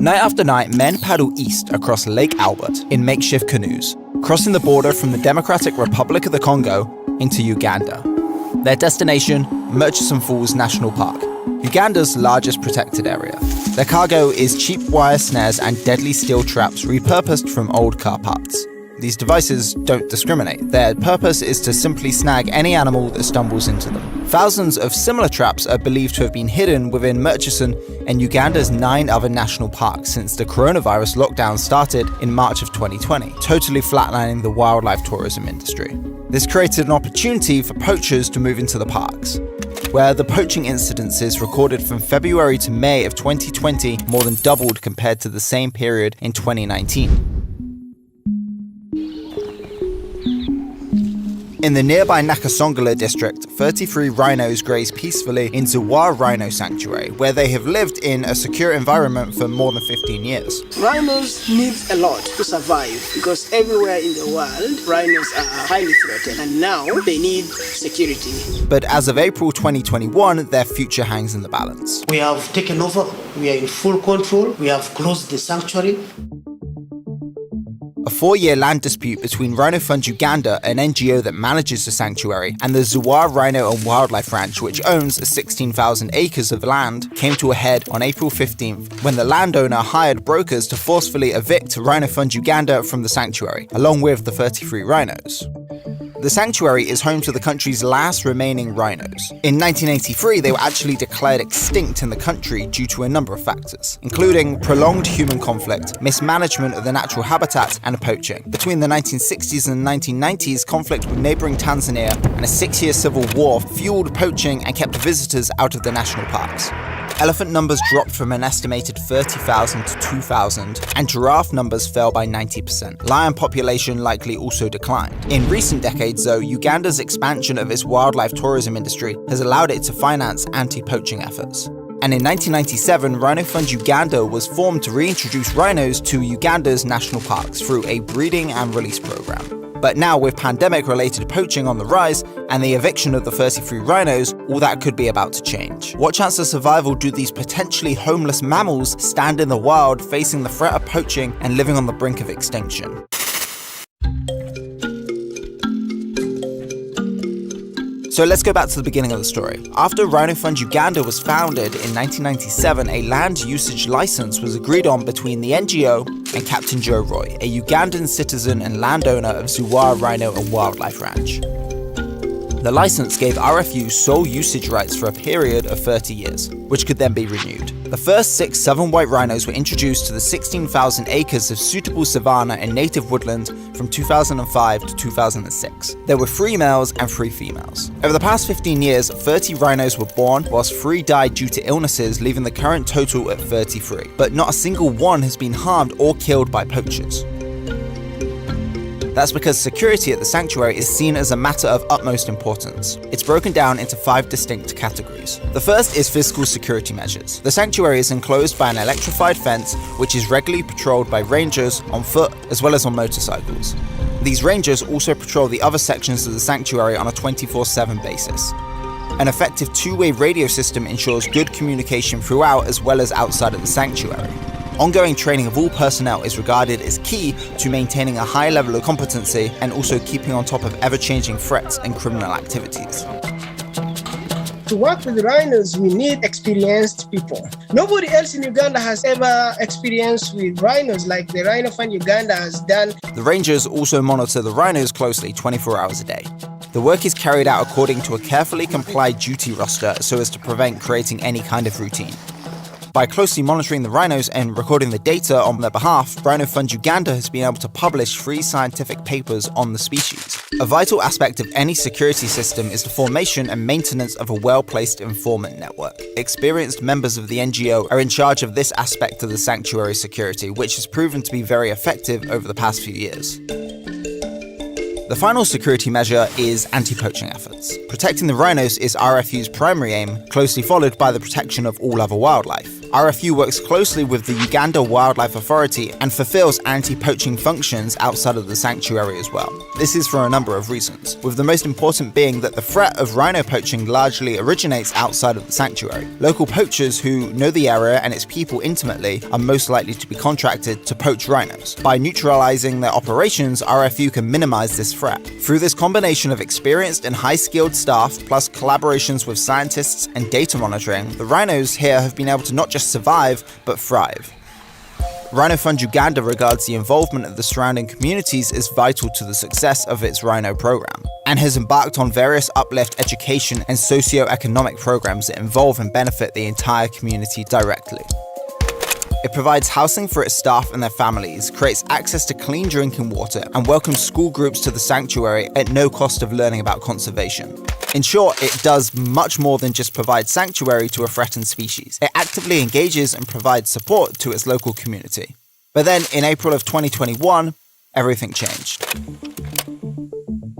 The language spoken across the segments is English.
Night after night, men paddle east across Lake Albert in makeshift canoes, crossing the border from the Democratic Republic of the Congo into Uganda. Their destination, Murchison Falls National Park, Uganda's largest protected area. Their cargo is cheap wire snares and deadly steel traps repurposed from old car parts. These devices don't discriminate. Their purpose is to simply snag any animal that stumbles into them. Thousands of similar traps are believed to have been hidden within Murchison and Uganda's 9 other national parks since the coronavirus lockdown started in March of 2020, totally flatlining the wildlife tourism industry. This created an opportunity for poachers to move into the parks, where the poaching incidences recorded from February to May of 2020 more than doubled compared to the same period in 2019. In the nearby Nakasongola district, 33 rhinos graze peacefully in Ziwa Rhino Sanctuary, where they have lived in a secure environment for more than 15 years. Rhinos need a lot to survive because everywhere in the world, rhinos are highly threatened, and now they need security. But as of April 2021, their future hangs in the balance. We have taken over, we are in full control, we have closed the sanctuary. A 4-year land dispute between Rhino Fund Uganda, an NGO that manages the sanctuary, and the Ziwa Rhino and Wildlife Ranch, which owns 16,000 acres of land, came to a head on April 15th, when the landowner hired brokers to forcefully evict Rhino Fund Uganda from the sanctuary, along with the 33 rhinos. The sanctuary is home to the country's last remaining rhinos. In 1983, they were actually declared extinct in the country due to a number of factors, including prolonged human conflict, mismanagement of the natural habitat, and poaching. Between the 1960s and 1990s, conflict with neighboring Tanzania and a 6-year civil war fueled poaching and kept visitors out of the national parks. Elephant numbers dropped from an estimated 30,000 to 2,000, and giraffe numbers fell by 90%. Lion population likely also declined. In recent decades, though, Uganda's expansion of its wildlife tourism industry has allowed it to finance anti-poaching efforts. And in 1997, Rhino Fund Uganda was formed to reintroduce rhinos to Uganda's national parks through a breeding and release program. But now, with pandemic-related poaching on the rise and the eviction of the 33 rhinos, all that could be about to change. What chance of survival do these potentially homeless mammals stand in the wild, facing the threat of poaching and living on the brink of extinction? So let's go back to the beginning of the story. After Rhino Fund Uganda was founded in 1997, a land usage license was agreed on between the NGO and Captain Joe Roy, a Ugandan citizen and landowner of Ziwa Rhino and Wildlife Ranch. The license gave RFU sole usage rights for a period of 30 years, which could then be renewed. The first 6 southern white rhinos were introduced to the 16,000 acres of suitable savanna and native woodland from 2005 to 2006. There were 3 males and 3 females. Over the past 15 years, 30 rhinos were born, whilst 3 died due to illnesses, leaving the current total at 33. But not a single one has been harmed or killed by poachers. That's because security at the sanctuary is seen as a matter of utmost importance. It's broken down into 5 distinct categories. The first is physical security measures. The sanctuary is enclosed by an electrified fence, which is regularly patrolled by rangers on foot as well as on motorcycles. These rangers also patrol the other sections of the sanctuary on a 24/7 basis. An effective 2-way radio system ensures good communication throughout as well as outside of the sanctuary. Ongoing training of all personnel is regarded as key to maintaining a high level of competency and also keeping on top of ever-changing threats and criminal activities. To work with rhinos, we need experienced people. Nobody else in Uganda has ever experienced with rhinos like the Rhino Fund Uganda has done. The rangers also monitor the rhinos closely 24 hours a day. The work is carried out according to a carefully complied duty roster so as to prevent creating any kind of routine. By closely monitoring the rhinos and recording the data on their behalf, Rhino Fund Uganda has been able to publish 3 scientific papers on the species. A vital aspect of any security system is the formation and maintenance of a well-placed informant network. Experienced members of the NGO are in charge of this aspect of the sanctuary security, which has proven to be very effective over the past few years. The final security measure is anti-poaching efforts. Protecting the rhinos is RFU's primary aim, closely followed by the protection of all other wildlife. RFU works closely with the Uganda Wildlife Authority and fulfills anti-poaching functions outside of the sanctuary as well. This is for a number of reasons, with the most important being that the threat of rhino poaching largely originates outside of the sanctuary. Local poachers who know the area and its people intimately are most likely to be contracted to poach rhinos. By neutralizing their operations, RFU can minimize this threat. Through this combination of experienced and high-skilled staff, plus collaborations with scientists and data monitoring, the rhinos here have been able to not just survive, but thrive. Rhino Fund Uganda regards the involvement of the surrounding communities as vital to the success of its rhino program, and has embarked on various uplift, education, and socio-economic programs that involve and benefit the entire community directly. It provides housing for its staff and their families, creates access to clean drinking water, and welcomes school groups to the sanctuary at no cost of learning about conservation. In short, it does much more than just provide sanctuary to a threatened species. It actively engages and provides support to its local community. But then, in April of 2021, everything changed.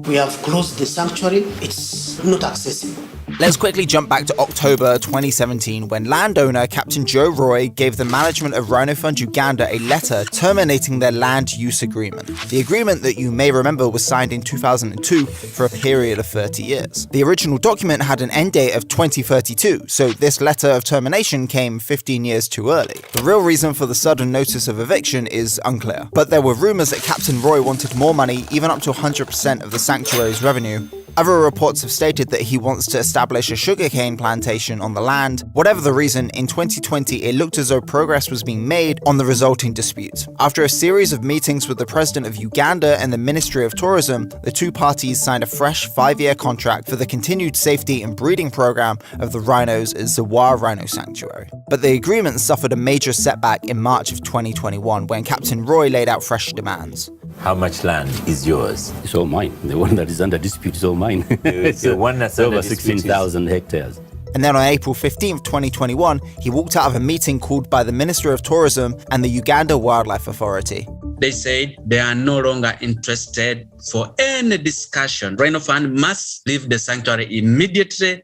We have closed the sanctuary. It's not accessible. Let's quickly jump back to October 2017 when landowner Captain Joe Roy gave the management of Rhino Fund Uganda a letter terminating their land use agreement. The agreement that you may remember was signed in 2002 for a period of 30 years. The original document had an end date of 2032, so this letter of termination came 15 years too early. The real reason for the sudden notice of eviction is unclear, but there were rumors that Captain Roy wanted more money, even up to 100% of the sanctuary's revenue. Other reports have stated that he wants to establish a sugarcane plantation on the land. Whatever the reason, in 2020 it looked as though progress was being made on the resulting dispute. After a series of meetings with the President of Uganda and the Ministry of Tourism, the two parties signed a fresh 5-year contract for the continued safety and breeding program of the rhinos at Ziwa Rhino Sanctuary. But the agreement suffered a major setback in March of 2021 when Captain Roy laid out fresh demands. How much land is yours? It's all mine. The one that is under dispute is all mine. It's the one that's over 16,000 hectares. And then on April 15th, 2021, he walked out of a meeting called by the Minister of Tourism and the Uganda Wildlife Authority. They said they are no longer interested for any discussion. Rhino Fund must leave the sanctuary immediately.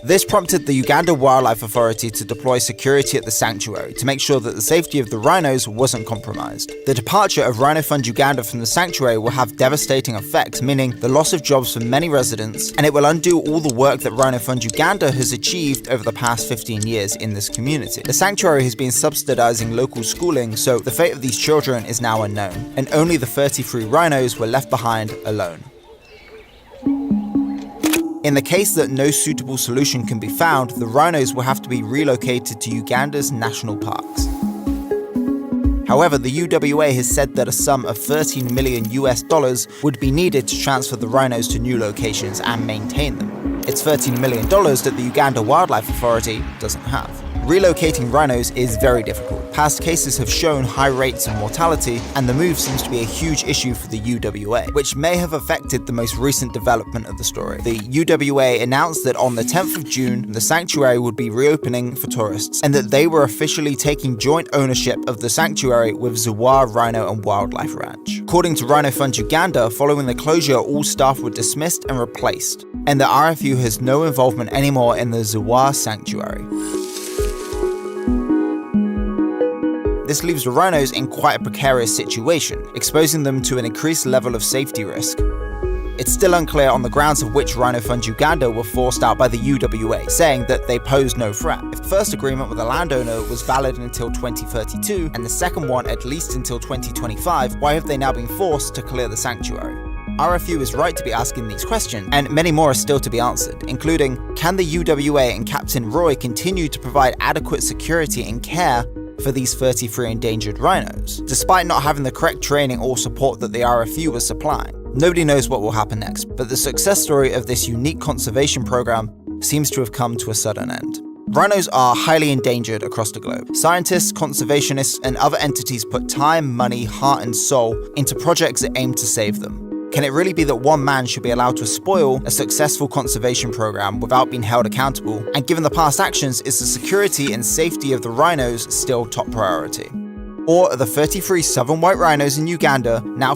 This prompted the Uganda Wildlife Authority to deploy security at the sanctuary to make sure that the safety of the rhinos wasn't compromised. The departure of Rhino Fund Uganda from the sanctuary will have devastating effects, meaning the loss of jobs for many residents, and it will undo all the work that Rhino Fund Uganda has achieved over the past 15 years in this community. The sanctuary has been subsidizing local schooling, so the fate of these children is now unknown, and only the 33 rhinos were left behind alone. In the case that no suitable solution can be found, the rhinos will have to be relocated to Uganda's national parks. However, the UWA has said that a sum of $13 million would be needed to transfer the rhinos to new locations and maintain them. It's $13 million that the Uganda Wildlife Authority doesn't have. Relocating rhinos is very difficult. Past cases have shown high rates of mortality, and the move seems to be a huge issue for the UWA, which may have affected the most recent development of the story. The UWA announced that on the 10th of June, the sanctuary would be reopening for tourists, and that they were officially taking joint ownership of the sanctuary with Ziwa Rhino and Wildlife Ranch. According to Rhino Fund Uganda, following the closure, all staff were dismissed and replaced, and the RFU has no involvement anymore in the Ziwa sanctuary. This leaves the rhinos in quite a precarious situation, exposing them to an increased level of safety risk. It's still unclear on the grounds of which Rhino Fund Uganda were forced out by the UWA, saying that they posed no threat. If the first agreement with the landowner was valid until 2032, and the second one at least until 2025, why have they now been forced to clear the sanctuary? RFU is right to be asking these questions, and many more are still to be answered, including, can the UWA and Captain Roy continue to provide adequate security and care for these 33 endangered rhinos, despite not having the correct training or support that the RFU was supplying? Nobody knows what will happen next, but the success story of this unique conservation program seems to have come to a sudden end. Rhinos are highly endangered across the globe. Scientists, conservationists, and other entities put time, money, heart, and soul into projects that aim to save them. Can it really be that one man should be allowed to spoil a successful conservation program without being held accountable? And given the past actions, is the security and safety of the rhinos still top priority? Or are the 33 southern white rhinos in Uganda now